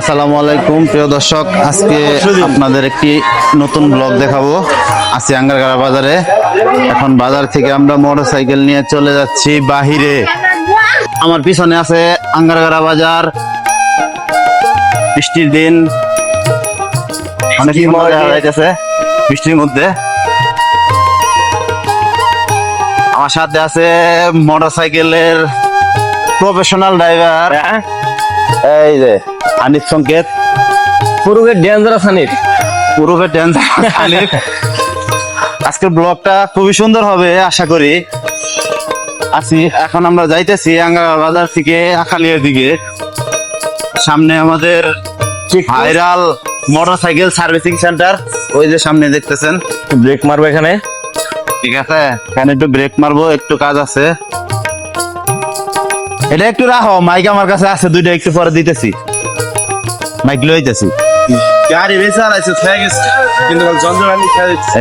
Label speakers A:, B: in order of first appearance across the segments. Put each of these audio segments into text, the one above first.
A: আসসালামু আলাইকুম প্রিয় দর্শক, আজকে আপনাদের একটি নতুন ব্লগ দেখাবো। আছি আঙ্গারগাড়া বাজারে। এখন বাজার থেকে আমরা মোটরসাইকেল নিয়ে চলে যাচ্ছি বাহিরে। আমার পিছনে আছে আঙ্গারগাড়া বাজার। বৃষ্টির দিন, অনেক মজা যাইতেছে বৃষ্টির মধ্যে। আমার সাথে আছে মোটরসাইকেলের প্রফেশনাল ড্রাইভার, এই যে হানিফ সংকেত,
B: পুরুকে ডেঞ্জারাস হানিফ।
A: পুরোকে ডেঞ্জারাস হানিফ। আজকের ব্লগটা খুবই সুন্দর হবে আশা করি। এখন আমরা যাইতেছি আঙ্গারগাড়া বাজার থেকে আখালিয়ার দিকে। সামনে আমাদের ভাইরাল মোটরসাইকেল সার্ভিসিং সেন্টার, ওই যে সামনে দেখতেছেন।
B: ব্রেক মারবো এখানে,
A: ঠিক আছে, এখানে একটু ব্রেক মারবো, একটু কাজ আছে। এটা একটু রাখো, মাইক আমার কাছে আছে দুইটা, একটু পরে দিতেছি। মাইক লইতেছি।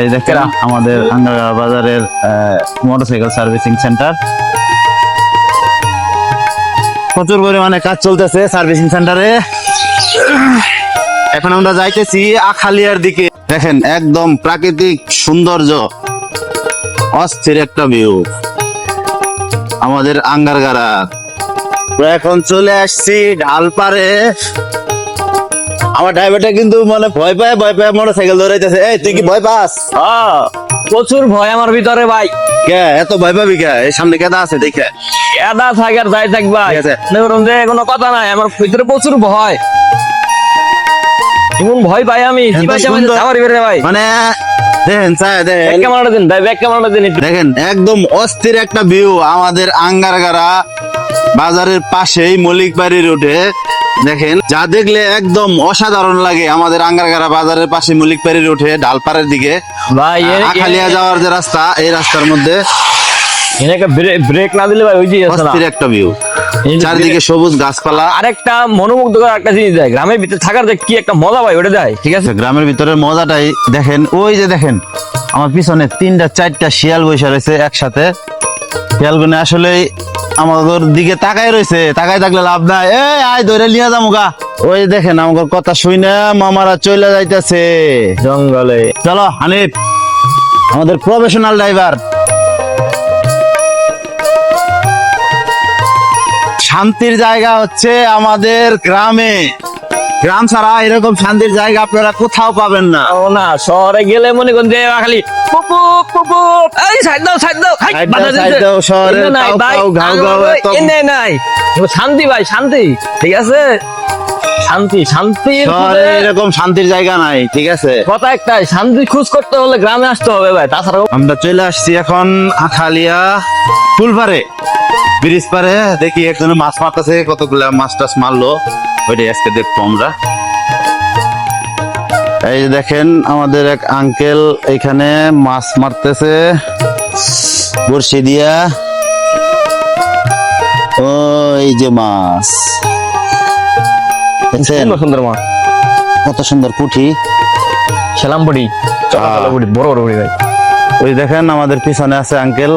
A: এই দেখেন আমাদের আঙ্গারগাড়া বাজারের মোটরসাইকেল সার্ভিসিং সেন্টার। প্রচুর পরিমাণে কাজ চলতেছে সার্ভিসিং সেন্টারে। এখন আমরা যাইতেছি আখালিয়ার দিকে। দেখেন একদম প্রাকৃতিক সৌন্দর্য, অস্থির একটা ভিউ আমাদের আঙ্গারগাড়া। এখন চলে আসছি ঢালপাড়ে। আমার ড্রাইভারটা কিন্তু মানে ভয় পায় মোটরসাইকেল দৌড়াইতেছে। এই তুই কি ভয় পাস?
B: প্রচুর ভয় আমার ভিতরে ভাই।
A: কে এত ভয় পাবি কে? এই সামনে কেদা আছে দেখে।
B: এদা থাকে আর যাই থাক ভাই,
A: ঠিক আছে।
B: কোনো কথা নাই, আমার ভিতরে প্রচুর ভয়। এমন ভয় পাই আমি ভাই।
A: মানে দেখেন
B: ব্যাক ক্যামেরাটা দিন ভাই, ব্যাক ক্যামেরাটা দিন একটু।
A: দেখেন একদম অস্থির একটা ভিউ আমাদের আঙ্গারগাড়া বাজারের পাশেই মলিকবাড়ি রোডে। দেখেন যা দেখলে একদম অসাধারণ লাগে। আমাদের আঙ্গারগাড়া বাজারের পাশে মলিকবাড়ি রোডে ঢালপাড়ের দিকে
B: ভাই
A: আখালিয়া যাওয়ার যে রাস্তা, এই রাস্তার মধ্যে
B: ব্রেক না দিলে ভাই ওই যে
A: অস্থির একটা ভিউ, চারিদিকে সবুজ গাছপালা।
B: আরেকটা মনোমুগ্ধকর একটা জিনিস দেয়, গ্রামের ভিতরে থাকার যে কি একটা মজা ভাই ওটা দেয়। ঠিক আছে,
A: গ্রামের ভিতরের মজাটাই দেখেন। ওই যে দেখেন আমার পিছনে 3-4টা শিয়াল বসে রয়েছে একসাথে। শিয়ালগুলো আসলে আমাদের দিকে তাকাই রয়েছে, তাকাই থাকলে লাভ নাই। এই আয় ধরে নিয়ে যাবো গা। ওই দেখেন আমার কথা শুনে মামারা চলে যাইতেছে
B: জঙ্গলে।
A: চলো হানিফ, আমাদের প্রফেশনাল ড্রাইভার। শান্তির জায়গা হচ্ছে আমাদের গ্রামে। গ্রাম ছাড়া এরকম শান্তির জায়গা আপনারা কোথাও পাবেন না।
B: ও না, শহরে গেলে মনে করেন যে খালি পুপুপ পুপুপ, এই সাইড দাও সাইড দাও, হাই বাধা দিতে।
A: শহরে
B: নাই ভাই, এনে নাই শান্তি ভাই, শান্তি। ঠিক আছে, শান্তি শান্তির
A: শহরে এরকম শান্তির জায়গা নাই। ঠিক আছে,
B: কথা একটাই, শান্তি খোঁজ করতে হলে গ্রামে আসতে হবে ভাই। তাছাড়া
A: আমরা চলে আসছি এখন আখালিয়া ফুলপাড়ে, ব্রিজ পারে। দেখি একজনে মাছ মারতেছে, কতগুলা মাছ টাছ মারলো, ওইটাই আজকে দেখবো আমরা। এই যে দেখেন আমাদের এক আঙ্কেল এখানে মাছ মারতেছে বড়শি দিয়া। ওই যে মাছ দেখছেন,
B: সুন্দর মাছ,
A: কত সুন্দর পুঁটি,
B: সেলামপুরি, বড় বড় পুরি ভাই।
A: ওই দেখেন আমাদের পিছনে আছে আঙ্কেল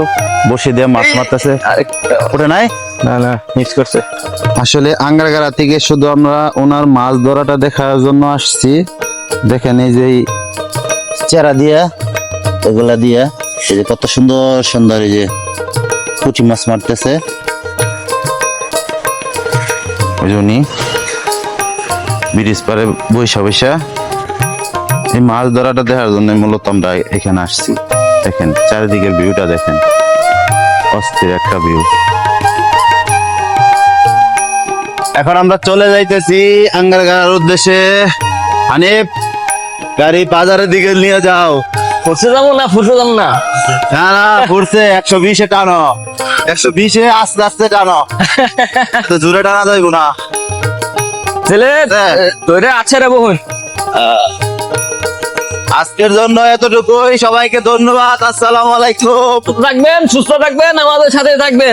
A: বসে দিয়ে মাছ মারতেছে। ওটা নাই,
B: না না, মিস করছে।
A: আসলে আঙ্গারগাড়া থেকে শুধু আমরা ওনার মাছ ধরাটা দেখার জন্য আসছি। দেখেন এই যে চেরা দিয়া, এগুলা দিয়া, এই যে কত সুন্দর সুন্দর এই যে পুঁটি মাছ মারতেছে। ওই যে উনি ব্রিজ পারে বৈশা বৈশা এই মাছ ধরাটা দেখার জন্য মূলত আমরা এখানে আসছি। দেখেন চারিদিকের ভিউটা দেখেন, অস্থির একটা ভিউ। এখন আমরা চলে যাইতেছি আঙ্গারগাড়ার উদ্দেশ্যে। হানিফ, গাড়ি বাজারের দিকে নিয়ে যাও।
B: ফুরসে যাবো না, ফুরসে যাবো না,
A: না না ফুরছে 120-এ টানো, 120-এ আস্তে আস্তে টানো, তো জোরে টানা যাইব না।
B: ছেলে তোরে আছে রে বোন।
A: আজকের জন্য এতটুকুই, সবাইকে ধন্যবাদ। আসসালামু আলাইকুম।
B: থাকবেন, সুস্থ থাকবেন, আমাদের সাথে থাকবেন।